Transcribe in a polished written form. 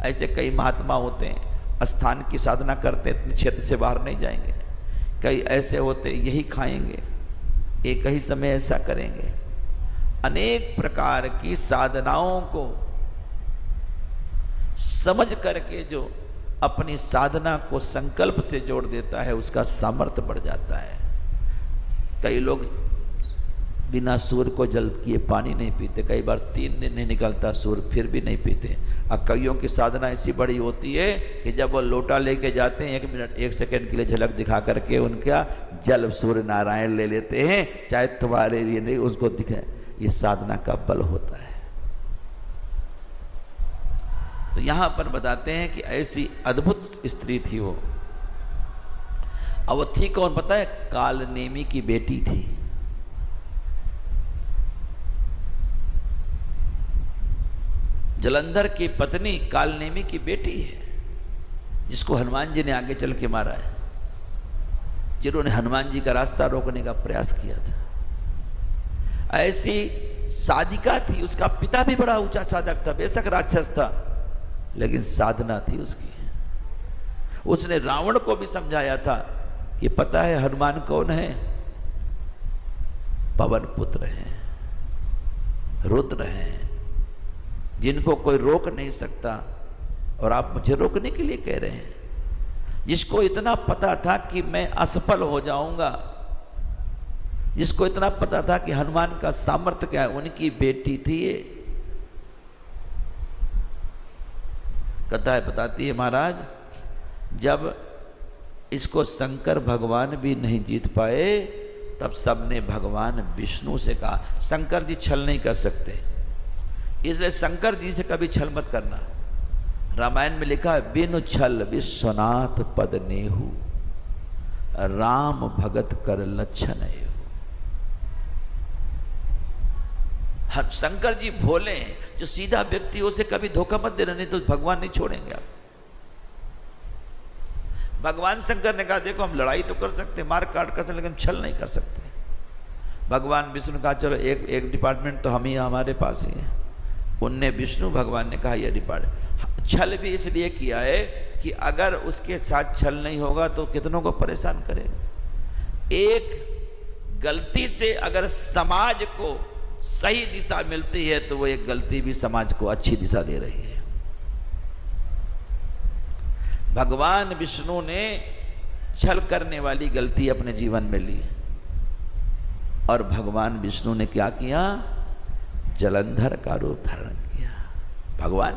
ऐसे कई महात्मा होते हैं, स्थान की साधना करते हैं, क्षेत्र से बाहर नहीं जाएंगे। कई ऐसे होते यही खाएंगे, एक ही समय ऐसा करेंगे। अनेक प्रकार की साधनाओं को समझ करके जो अपनी साधना को संकल्प से जोड़ देता है, उसका सामर्थ्य बढ़ जाता है। कई लोग बिना सूर्य को जल किए पानी नहीं पीते, कई बार 3 दिन नहीं निकलता सूर्य फिर भी नहीं पीते। और कईयों की साधना ऐसी बड़ी होती है कि जब वो लोटा लेके जाते हैं 1 मिनट 1 सेकंड के लिए झलक दिखा करके उनका जल सूर्य नारायण ले लेते हैं, चाहे तुम्हारे लिए नहीं उसको दिखे। ये साधना का बल होता है। तो यहां पर बताते हैं कि ऐसी अद्भुत स्त्री थी वो। और वो थी कौन पता है? कालनेमी की बेटी थी। जलंधर की पत्नी कालनेमी की बेटी है, जिसको हनुमान जी ने आगे चल के मारा है, जिन्होंने हनुमान जी का रास्ता रोकने का प्रयास किया था। ऐसी साधिका थी। उसका पिता भी बड़ा ऊंचा साधक था, बेशक राक्षस था, लेकिन साधना थी उसकी। उसने रावण को भी समझाया था कि पता है हनुमान कौन है? पवन पुत्र हैं, रुद्र हैं, जिनको कोई रोक नहीं सकता, और आप मुझे रोकने के लिए कह रहे हैं। जिसको इतना पता था कि मैं असफल हो जाऊंगा, जिसको इतना पता था कि हनुमान का सामर्थ्य क्या है, उनकी बेटी थी ये। कथा है बताती है महाराज, जब इसको शंकर भगवान भी नहीं जीत पाए, तब सबने भगवान विष्णु से कहा शंकर जी छल नहीं कर सकते, इसलिए शंकर जी से कभी छल मत करना। रामायण में लिखा है बिनु छल विश्वनाथ पद नेहु, राम भगत कर लक्षण एहु। शंकर जी भोले हैं, जो सीधा व्यक्ति उसे कभी धोखा मत देना, नहीं तो भगवान नहीं छोड़ेंगे आप। भगवान शंकर ने कहा देखो हम लड़ाई तो कर सकते, मार काट कर सकते, लेकिन छल नहीं कर सकते। भगवान विष्णु कहा चलो एक डिपार्टमेंट तो हम ही हमारे पास ही है। उनने विष्णु भगवान ने कहा यह डिपार्टमेंट, छल भी इसलिए किया है कि अगर उसके साथ छल नहीं होगा तो कितनों को परेशान करेगा। एक गलती से अगर समाज को सही दिशा मिलती है तो वो एक गलती भी समाज को अच्छी दिशा दे रही है। भगवान विष्णु ने छल करने वाली गलती अपने जीवन में ली, और भगवान विष्णु ने क्या किया? जलंधर का रूप धारण किया। भगवान